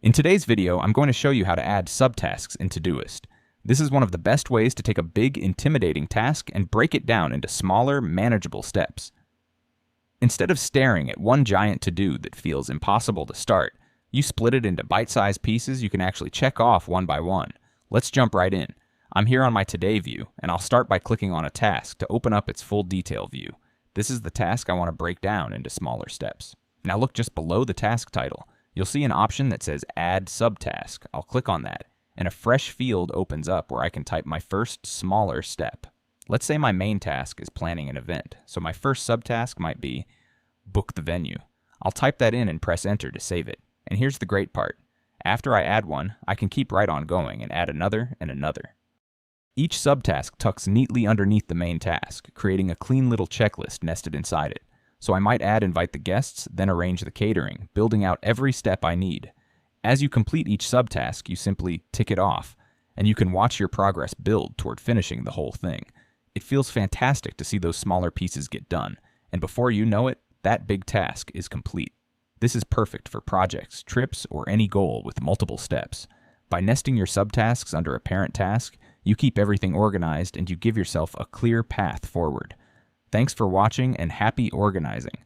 In today's video, I'm going to show you how to add subtasks in Todoist. This is one of the best ways to take a big, intimidating task and break it down into smaller, manageable steps. Instead of staring at one giant to-do that feels impossible to start, you split it into bite-sized pieces you can actually check off one by one. Let's jump right in. I'm here on my Today view, and I'll start by clicking on a task to open up its full detail view. This is the task I want to break down into smaller steps. Now look just below the task title. You'll see an option that says Add Subtask. I'll click on that, and a fresh field opens up where I can type my first smaller step. Let's say my main task is planning an event, so my first subtask might be book the venue. I'll type that in and press enter to save it. And here's the great part. After I add one, I can keep right on going and add another and another. Each subtask tucks neatly underneath the main task, creating a clean little checklist nested inside it. So I might add invite the guests, then arrange the catering, building out every step I need. As you complete each subtask, you simply tick it off, and you can watch your progress build toward finishing the whole thing. It feels fantastic to see those smaller pieces get done, and before you know it, that big task is complete. This is perfect for projects, trips, or any goal with multiple steps. By nesting your subtasks under a parent task, you keep everything organized and you give yourself a clear path forward. Thanks for watching and happy organizing.